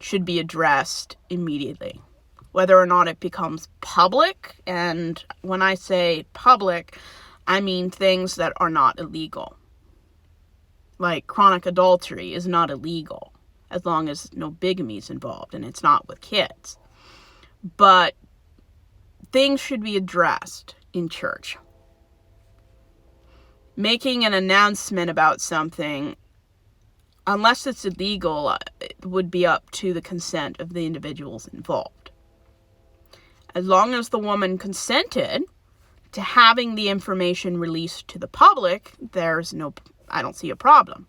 should be addressed immediately. Whether or not it becomes public, and when I say public, I mean things that are not illegal. Like chronic adultery is not illegal as long as no bigamy is involved and it's not with kids. But things should be addressed in church. Making an announcement about something, unless it's illegal, it would be up to the consent of the individuals involved. As long as the woman consented to having the information released to the public, I don't see a problem.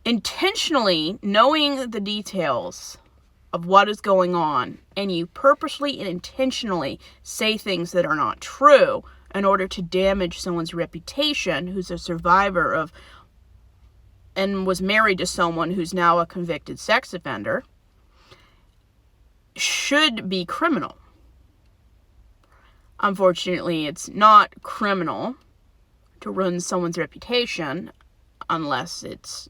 Intentionally knowing the details of what is going on, and you purposely and intentionally say things that are not true in order to damage someone's reputation who's a survivor of and was married to someone who's now a convicted sex offender, should be criminal. Unfortunately, it's not criminal to ruin someone's reputation unless it's,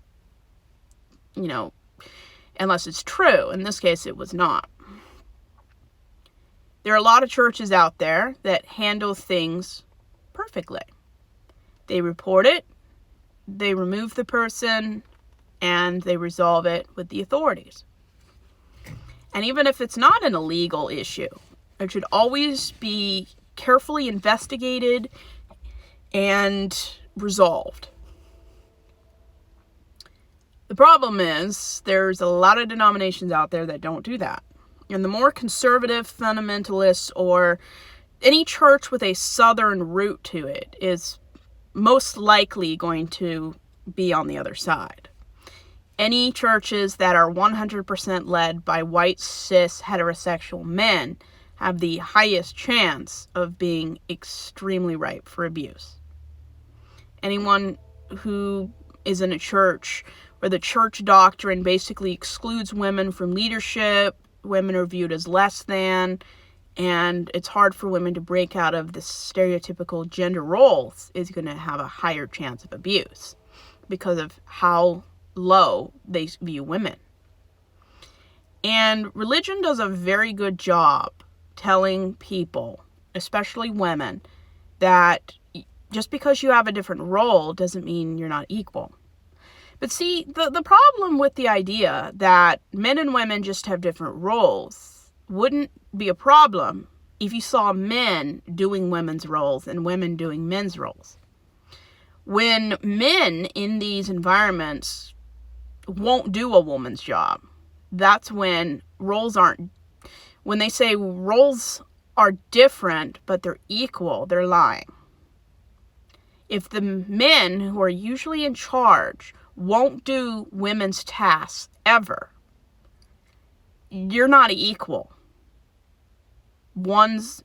unless it's true. In this case, it was not. There are a lot of churches out there that handle things perfectly. They report it, they remove the person, and they resolve it with the authorities. And even if it's not an illegal issue, it should always be carefully investigated and resolved. The problem is there's a lot of denominations out there that don't do that. And the more conservative fundamentalists or any church with a southern root to it is most likely going to be on the other side. Any churches that are 100% led by white, cis, heterosexual men have the highest chance of being extremely ripe for abuse. Anyone who is in a church where the church doctrine basically excludes women from leadership, women are viewed as less than, and it's hard for women to break out of the stereotypical gender roles, is going to have a higher chance of abuse because of how low they view women. And religion does a very good job telling people, especially women, that just because you have a different role doesn't mean you're not equal. But see, the problem with the idea that men and women just have different roles wouldn't be a problem if you saw men doing women's roles and women doing men's roles. When men in these environments won't do a woman's job, that's when when they say roles are different but they're equal, they're lying. If the men who are usually in charge won't do women's tasks ever, you're not equal. One's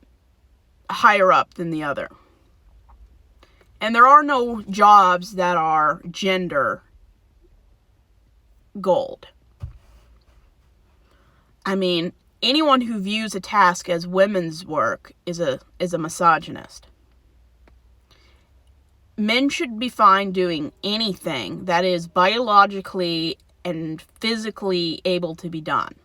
higher up than the other. And there are no jobs that are gender gold. I mean, anyone who views a task as women's work is a misogynist. Men should be fine doing anything that is biologically and physically able to be done.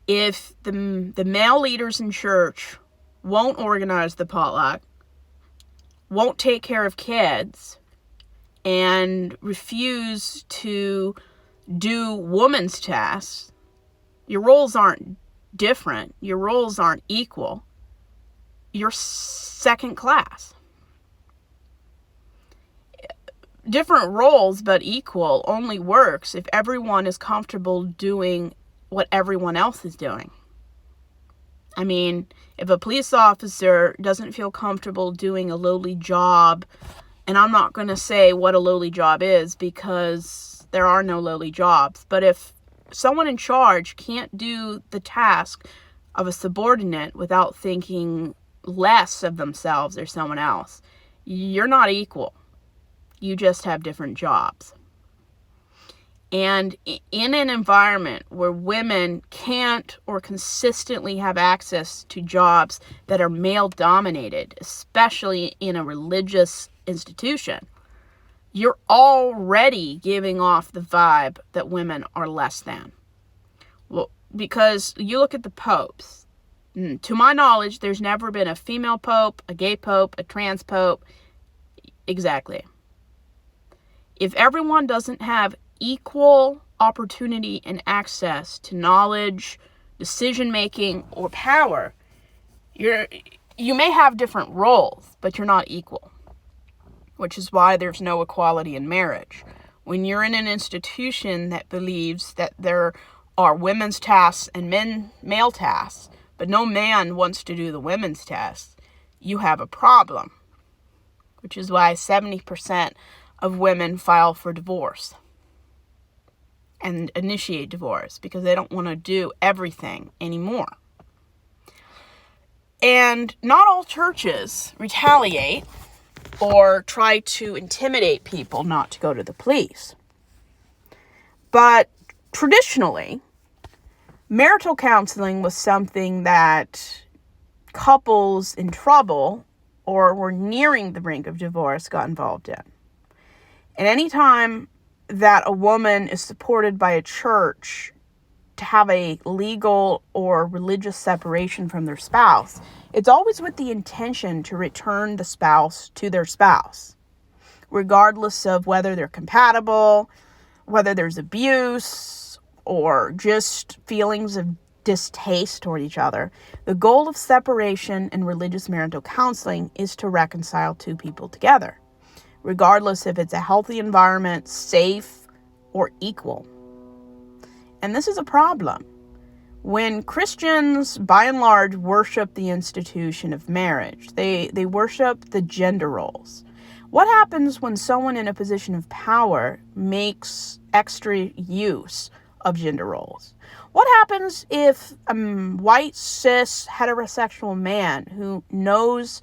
If the male leaders in church won't organize the potluck, won't take care of kids, and refuse to do women's tasks, your roles aren't different, your roles aren't equal, you're second class. Different roles but equal only works if everyone is comfortable doing what everyone else is doing. I mean, if a police officer doesn't feel comfortable doing a lowly job, and I'm not going to say what a lowly job is because there are no lowly jobs, but if someone in charge can't do the task of a subordinate without thinking less of themselves or someone else, you're not equal. You just have different jobs. And in an environment where women can't or consistently have access to jobs that are male dominated, especially in a religious institution, you're already giving off the vibe that women are less than. Well, because you look at the popes. To my knowledge, there's never been a female pope, a gay pope, a trans pope. Exactly. If everyone doesn't have equal opportunity and access to knowledge, decision-making, or power, you may have different roles, but you're not equal. Which is why there's no equality in marriage. When you're in an institution that believes that there are women's tasks and male tasks, but no man wants to do the women's tasks, you have a problem. Which is why 70% of women file for divorce and initiate divorce, because they don't want to do everything anymore. And not all churches retaliate or try to intimidate people not to go to the police. But traditionally, marital counseling was something that couples in trouble or were nearing the brink of divorce got involved in. And anytime that a woman is supported by a church to have a legal or religious separation from their spouse, it's always with the intention to return the spouse to their spouse, regardless of whether they're compatible, whether there's abuse, or just feelings of distaste toward each other. The goal of separation and religious marital counseling is to reconcile two people together, regardless if it's a healthy environment, safe, or equal. And this is a problem. When Christians, by and large, worship the institution of marriage, they worship the gender roles. What happens when someone in a position of power makes extra use of gender roles? What happens if a white, cis, heterosexual man who knows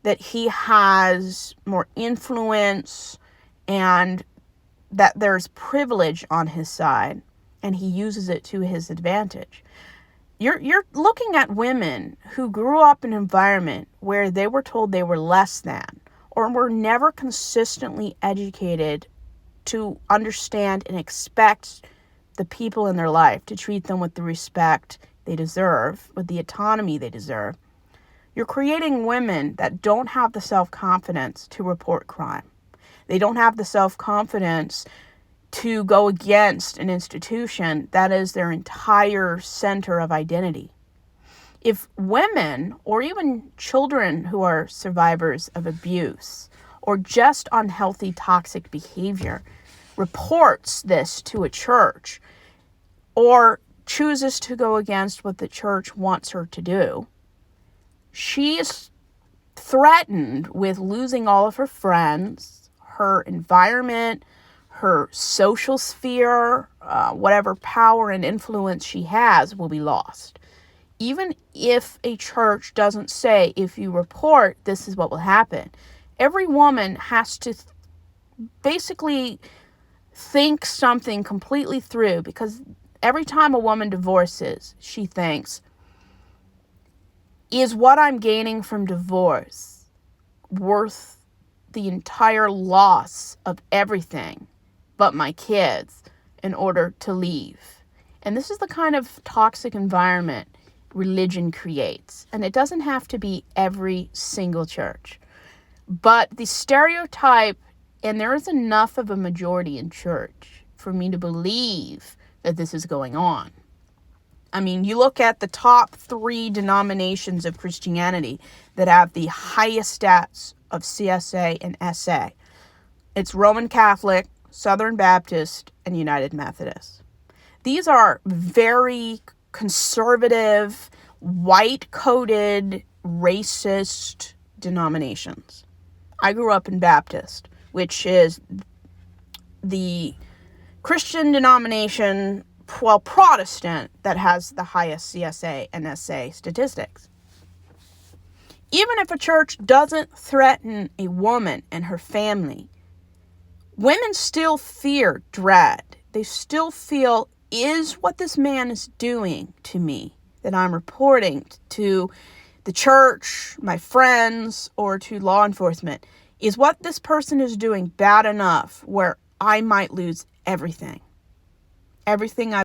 that he has more influence and that there's privilege on his side, and he uses it to his advantage? You're looking at women who grew up in an environment where they were told they were less than, or were never consistently educated to understand and expect the people in their life, to treat them with the respect they deserve, with the autonomy they deserve. You're creating women that don't have the self-confidence to report crime. They don't have the self-confidence to go against an institution that is their entire center of identity. If women, or even children who are survivors of abuse, or just unhealthy toxic behavior, reports this to a church, or chooses to go against what the church wants her to do, she is threatened with losing all of her friends, her environment, her social sphere, whatever power and influence she has will be lost. Even if a church doesn't say, if you report, this is what will happen. Every woman has to basically think something completely through, because every time a woman divorces, she thinks, is what I'm gaining from divorce worth the entire loss of everything but my kids in order to leave? And this is the kind of toxic environment religion creates. And it doesn't have to be every single church. But the stereotype, and there is enough of a majority in church for me to believe that this is going on. I mean, you look at the top 3 denominations of Christianity that have the highest stats of CSA and SA. It's Roman Catholic, Southern Baptist, and United Methodist. These are very conservative, white-coated, racist denominations. I grew up in Baptist, which is the Christian denomination, well, Protestant, that has the highest CSA and SA statistics. Even if a church doesn't threaten a woman and her family, women still fear dread. They still feel, is what this man is doing to me, that I'm reporting to the church, my friends, or to law enforcement, Is what this person is doing bad enough where I might lose everything? Everything